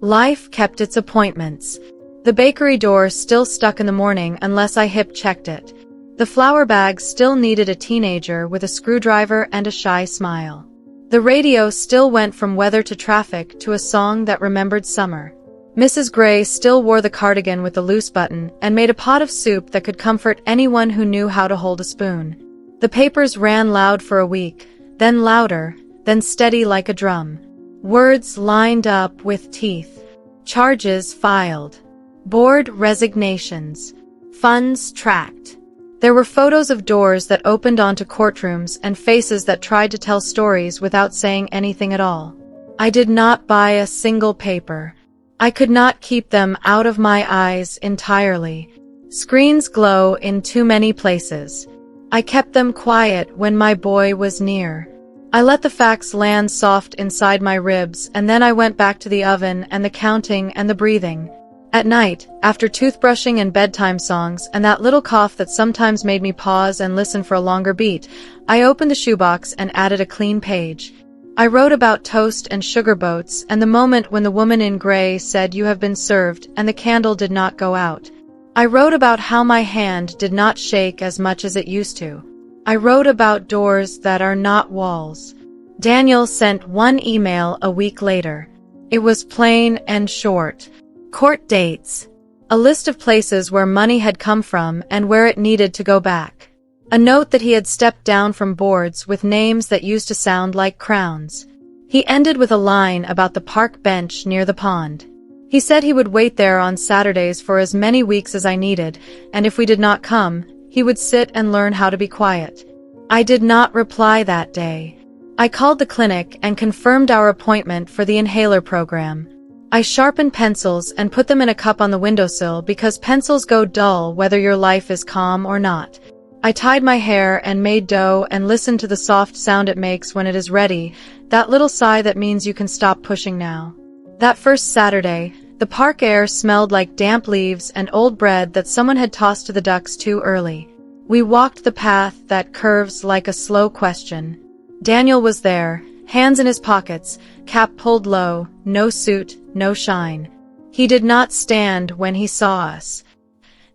Life kept its appointments. The bakery door still stuck in the morning unless I hip-checked it. The flour bag still needed a teenager with a screwdriver and a shy smile. The radio still went from weather to traffic to a song that remembered summer. Mrs. Gray still wore the cardigan with the loose button and made a pot of soup that could comfort anyone who knew how to hold a spoon. The papers ran loud for a week, then louder, then steady like a drum. Words lined up with teeth. Charges filed. Board resignations. Funds tracked. There were photos of doors that opened onto courtrooms and faces that tried to tell stories without saying anything at all. I did not buy a single paper. I could not keep them out of my eyes entirely. Screens glow in too many places. I kept them quiet when my boy was near. I let the facts land soft inside my ribs, and then I went back to the oven and the counting and the breathing. At night, after toothbrushing and bedtime songs and that little cough that sometimes made me pause and listen for a longer beat, I opened the shoebox and added a clean page. I wrote about toast and sugar boats and the moment when the woman in gray said you have been served and the candle did not go out. I wrote about how my hand did not shake as much as it used to. I wrote about doors that are not walls. Daniel sent one email a week later. It was plain and short. Court dates. A list of places where money had come from and where it needed to go back. A note that he had stepped down from boards with names that used to sound like crowns. He ended with a line about the park bench near the pond. He said he would wait there on Saturdays for as many weeks as I needed, and if we did not come, he would sit and learn how to be quiet. I did not reply that day. I called the clinic and confirmed our appointment for the inhaler program. I sharpened pencils and put them in a cup on the windowsill because pencils go dull whether your life is calm or not. I tied my hair and made dough and listened to the soft sound it makes when it is ready, that little sigh that means you can stop pushing now. That first Saturday, the park air smelled like damp leaves and old bread that someone had tossed to the ducks too early. We walked the path that curves like a slow question. Daniel was there, hands in his pockets, cap pulled low, no suit, no shine. He did not stand when he saw us.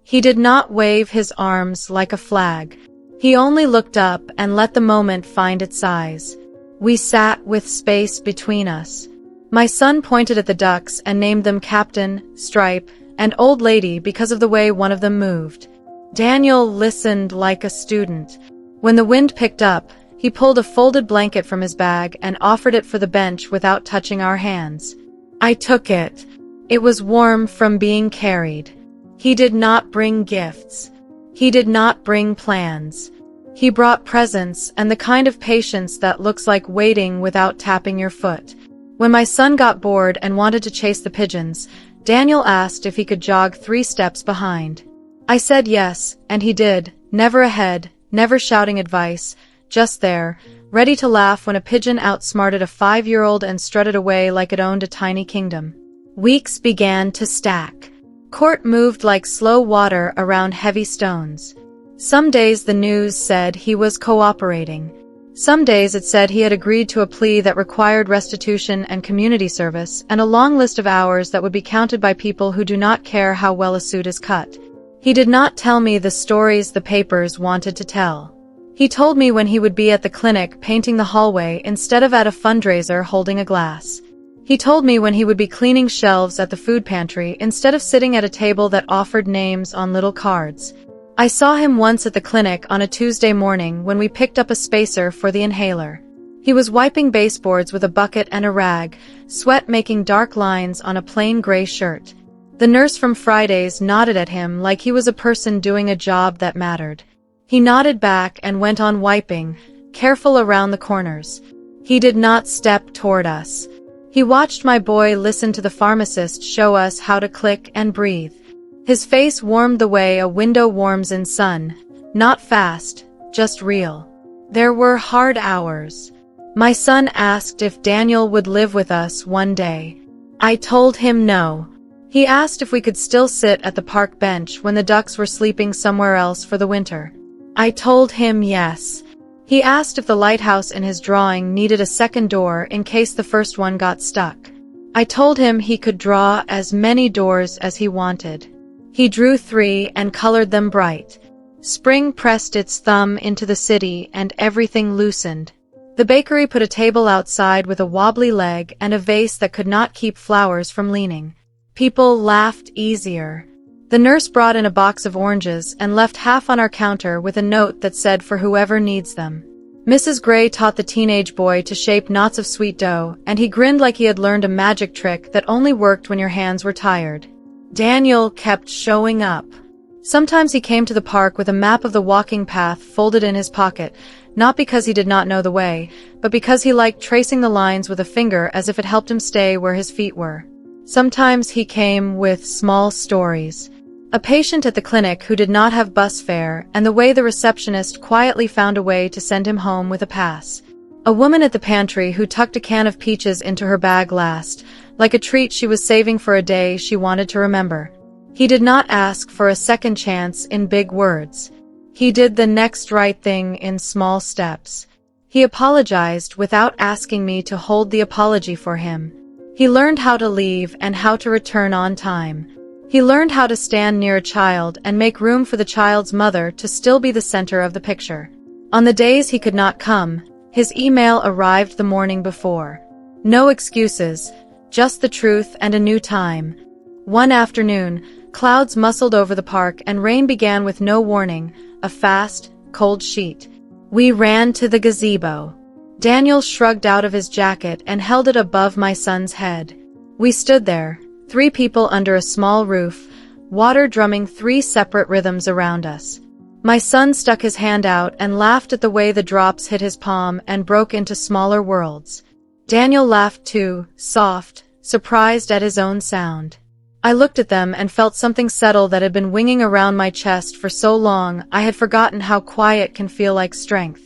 He did not wave his arms like a flag. He only looked up and let the moment find its size. We sat with space between us. My son pointed at the ducks and named them Captain, Stripe, and Old Lady because of the way one of them moved. Daniel listened like a student. When the wind picked up, he pulled a folded blanket from his bag and offered it for the bench without touching our hands. I took it. It was warm from being carried. He did not bring gifts. He did not bring plans. He brought presence and the kind of patience that looks like waiting without tapping your foot. When my son got bored and wanted to chase the pigeons, Daniel asked if he could jog 3 steps behind. I said yes, and he did, never ahead, never shouting advice, just there, ready to laugh when a pigeon outsmarted a 5-year-old and strutted away like it owned a tiny kingdom. Weeks began to stack. Court moved like slow water around heavy stones. Some days the news said he was cooperating. Some days it said he had agreed to a plea that required restitution and community service and a long list of hours that would be counted by people who do not care how well a suit is cut. He did not tell me the stories the papers wanted to tell. He told me when he would be at the clinic painting the hallway instead of at a fundraiser holding a glass. He told me when he would be cleaning shelves at the food pantry instead of sitting at a table that offered names on little cards. I saw him once at the clinic on a Tuesday morning when we picked up a spacer for the inhaler. He was wiping baseboards with a bucket and a rag, sweat making dark lines on a plain gray shirt. The nurse from Fridays nodded at him like he was a person doing a job that mattered. He nodded back and went on wiping, careful around the corners. He did not step toward us. He watched my boy listen to the pharmacist show us how to click and breathe. His face warmed the way a window warms in sun, not fast, just real. There were hard hours. My son asked if Daniel would live with us one day. I told him no. He asked if we could still sit at the park bench when the ducks were sleeping somewhere else for the winter. I told him yes. He asked if the lighthouse in his drawing needed a second door in case the first one got stuck. I told him he could draw as many doors as he wanted. He drew 3 and colored them bright. Spring pressed its thumb into the city and everything loosened. The bakery put a table outside with a wobbly leg and a vase that could not keep flowers from leaning. People laughed easier. The nurse brought in a box of oranges and left half on our counter with a note that said for whoever needs them. Mrs. Gray taught the teenage boy to shape knots of sweet dough, and he grinned like he had learned a magic trick that only worked when your hands were tired. Daniel kept showing up. Sometimes he came to the park with a map of the walking path folded in his pocket, not because he did not know the way, but because he liked tracing the lines with a finger as if it helped him stay where his feet were. Sometimes he came with small stories. A patient at the clinic who did not have bus fare, and the way the receptionist quietly found a way to send him home with a pass. A woman at the pantry who tucked a can of peaches into her bag last, like a treat she was saving for a day she wanted to remember. He did not ask for a second chance in big words. He did the next right thing in small steps. He apologized without asking me to hold the apology for him. He learned how to leave and how to return on time. He learned how to stand near a child and make room for the child's mother to still be the center of the picture. On the days he could not come, his email arrived the morning before. No excuses, just the truth and a new time. One afternoon, clouds muscled over the park and rain began with no warning, a fast, cold sheet. We ran to the gazebo. Daniel shrugged out of his jacket and held it above my son's head. We stood there, 3 people under a small roof, water drumming 3 separate rhythms around us. My son stuck his hand out and laughed at the way the drops hit his palm and broke into smaller worlds. Daniel laughed too, soft, surprised at his own sound. I looked at them and felt something settle that had been winging around my chest for so long I had forgotten how quiet can feel like strength.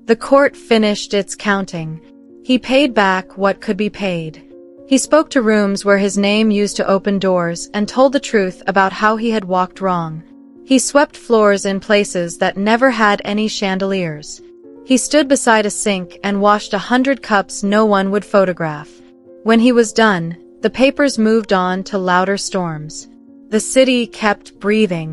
The court finished its counting. He paid back what could be paid. He spoke to rooms where his name used to open doors and told the truth about how he had walked wrong. He swept floors in places that never had any chandeliers. He stood beside a sink and washed 100 cups no one would photograph. When he was done, the papers moved on to louder storms. The city kept breathing.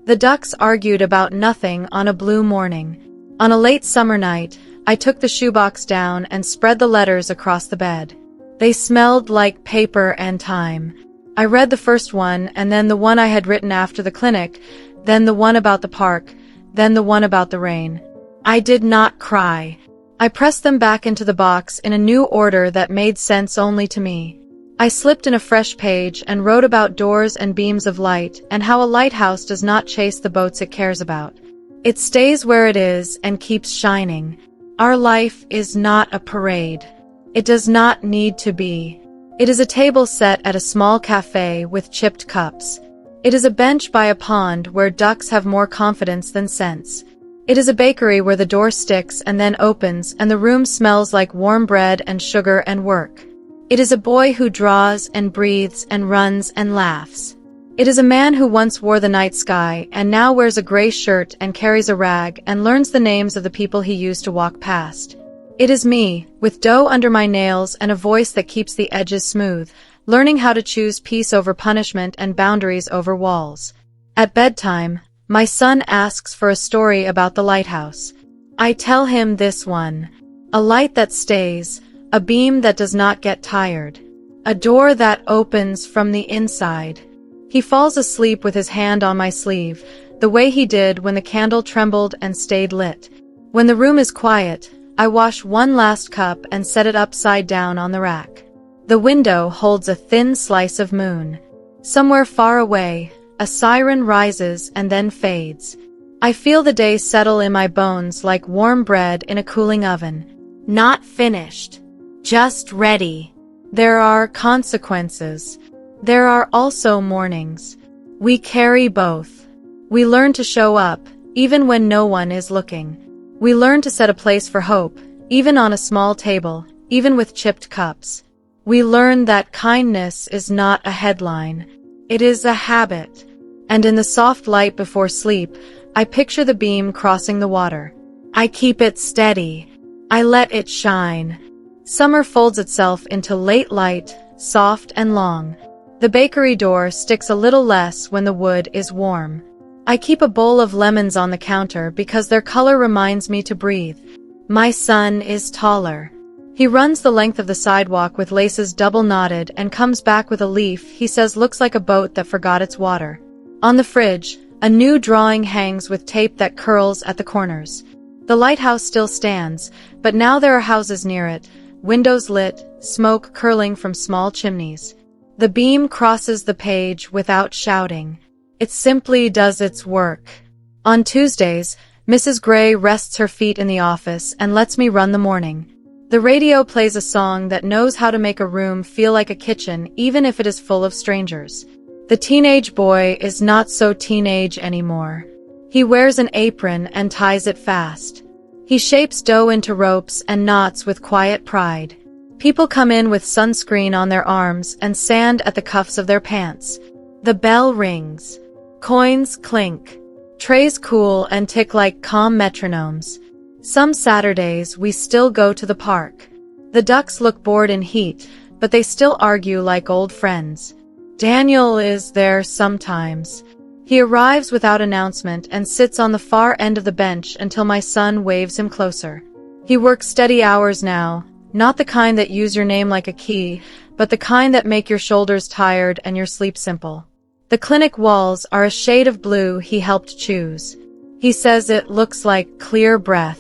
The ducks argued about nothing on a blue morning. On a late summer night, I took the shoebox down and spread the letters across the bed. They smelled like paper and time. I read the first one and then the one I had written after the clinic, then the one about the park, then the one about the rain. I did not cry. I pressed them back into the box in a new order that made sense only to me. I slipped in a fresh page and wrote about doors and beams of light and how a lighthouse does not chase the boats it cares about. It stays where it is and keeps shining. Our life is not a parade. It does not need to be. It is a table set at a small cafe with chipped cups. It is a bench by a pond where ducks have more confidence than sense. It is a bakery where the door sticks and then opens and the room smells like warm bread and sugar and work. It is a boy who draws and breathes and runs and laughs. It is a man who once wore the night sky and now wears a gray shirt and carries a rag and learns the names of the people he used to walk past. It is me, with dough under my nails and a voice that keeps the edges smooth, learning how to choose peace over punishment and boundaries over walls. At bedtime, my son asks for a story about the lighthouse. I tell him this one. A light that stays, a beam that does not get tired, a door that opens from the inside. He falls asleep with his hand on my sleeve, the way he did when the candle trembled and stayed lit. When the room is quiet, I wash one last cup and set it upside down on the rack. The window holds a thin slice of moon. Somewhere far away, a siren rises and then fades. I feel the day settle in my bones like warm bread in a cooling oven. Not finished. Just ready. There are consequences. There are also mornings. We carry both. We learn to show up, even when no one is looking. We learn to set a place for hope, even on a small table, even with chipped cups. We learn that kindness is not a headline. It is a habit. And in the soft light before sleep, I picture the beam crossing the water. I keep it steady. I let it shine. Summer folds itself into late light, soft and long. The bakery door sticks a little less when the wood is warm. I keep a bowl of lemons on the counter because their color reminds me to breathe. My son is taller. He runs the length of the sidewalk with laces double knotted and comes back with a leaf he says looks like a boat that forgot its water. On the fridge, a new drawing hangs with tape that curls at the corners. The lighthouse still stands, but now there are houses near it, windows lit, smoke curling from small chimneys. The beam crosses the page without shouting. It simply does its work. On Tuesdays, Mrs. Gray rests her feet in the office and lets me run the morning. The radio plays a song that knows how to make a room feel like a kitchen even if it is full of strangers. The teenage boy is not so teenage anymore. He wears an apron and ties it fast. He shapes dough into ropes and knots with quiet pride. People come in with sunscreen on their arms and sand at the cuffs of their pants. The bell rings. Coins clink. Trays cool and tick like calm metronomes. Some Saturdays we still go to the park. The ducks look bored in heat, but they still argue like old friends. Daniel is there sometimes. He arrives without announcement and sits on the far end of the bench until my son waves him closer. He works steady hours now, not the kind that use your name like a key, but the kind that make your shoulders tired and your sleep simple. The clinic walls are a shade of blue he helped choose. He says it looks like clear breath.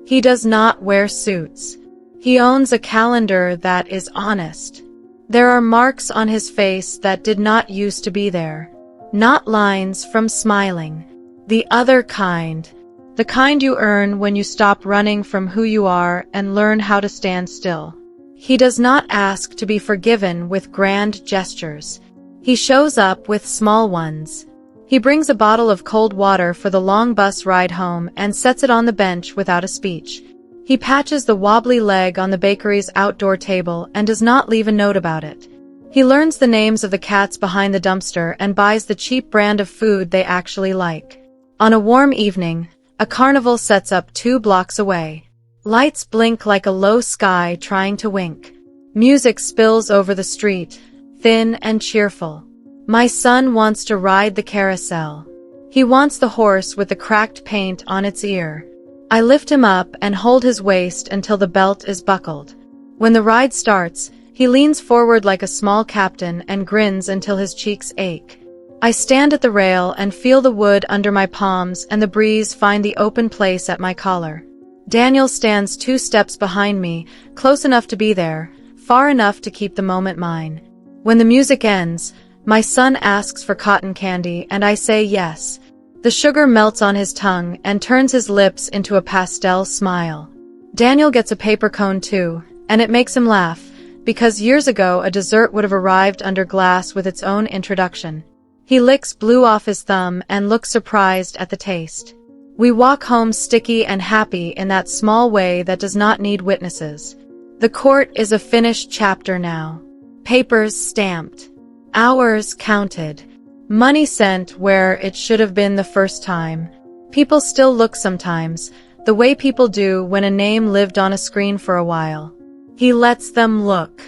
He does not wear suits. He owns a calendar that is honest. There are marks on his face that did not used to be there. Not lines from smiling. The other kind. The kind you earn when you stop running from who you are and learn how to stand still. He does not ask to be forgiven with grand gestures. He shows up with small ones. He brings a bottle of cold water for the long bus ride home and sets it on the bench without a speech. He patches the wobbly leg on the bakery's outdoor table and does not leave a note about it. He learns the names of the cats behind the dumpster and buys the cheap brand of food they actually like. On a warm evening, a carnival sets up 2 blocks away. Lights blink like a low sky trying to wink. Music spills over the street, thin and cheerful. My son wants to ride the carousel. He wants the horse with the cracked paint on its ear. I lift him up and hold his waist until the belt is buckled. When the ride starts, he leans forward like a small captain and grins until his cheeks ache. I stand at the rail and feel the wood under my palms and the breeze find the open place at my collar. Daniel stands 2 steps behind me, close enough to be there, far enough to keep the moment mine. When the music ends, my son asks for cotton candy and I say yes. The sugar melts on his tongue and turns his lips into a pastel smile. Daniel gets a paper cone too, and it makes him laugh, because years ago a dessert would have arrived under glass with its own introduction. He licks blue off his thumb and looks surprised at the taste. We walk home sticky and happy in that small way that does not need witnesses. The court is a finished chapter now. Papers stamped. Hours counted. Money sent where it should have been the first time. People still look sometimes, the way people do when a name lived on a screen for a while. He lets them look.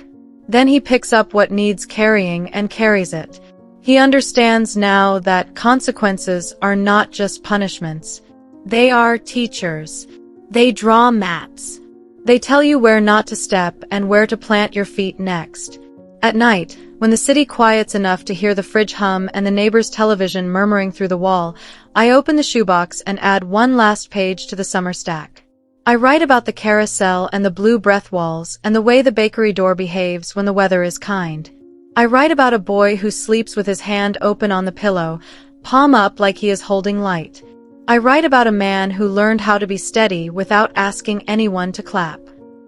Then he picks up what needs carrying and carries it. He understands now that consequences are not just punishments. They are teachers. They draw maps. They tell you where not to step and where to plant your feet next. At night, when the city quiets enough to hear the fridge hum and the neighbor's television murmuring through the wall, I open the shoebox and add one last page to the summer stack. I write about the carousel and the blue breath walls and the way the bakery door behaves when the weather is kind. I write about a boy who sleeps with his hand open on the pillow, palm up like he is holding light. I write about a man who learned how to be steady without asking anyone to clap.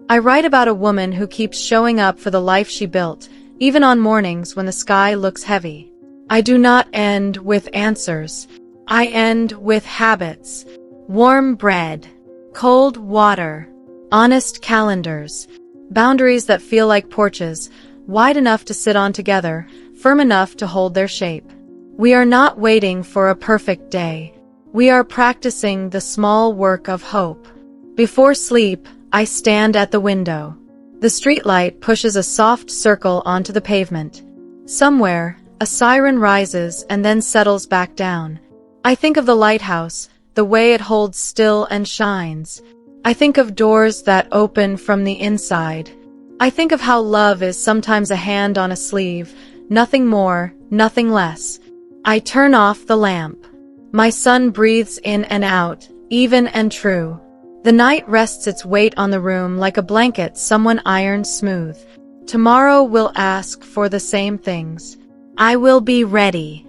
I write about a woman who keeps showing up for the life she built, even on mornings when the sky looks heavy. I do not end with answers. I end with habits. Warm bread. Cold water. Honest calendars. Boundaries that feel like porches, wide enough to sit on together, firm enough to hold their shape. We are not waiting for a perfect day. We are practicing the small work of hope. Before sleep, I stand at the window. The streetlight pushes a soft circle onto the pavement. Somewhere, a siren rises and then settles back down. I think of the lighthouse, the way it holds still and shines. I think of doors that open from the inside. I think of how love is sometimes a hand on a sleeve, nothing more, nothing less. I turn off the lamp. My son breathes in and out, even and true. The night rests its weight on the room like a blanket someone ironed smooth. Tomorrow will ask for the same things. I will be ready.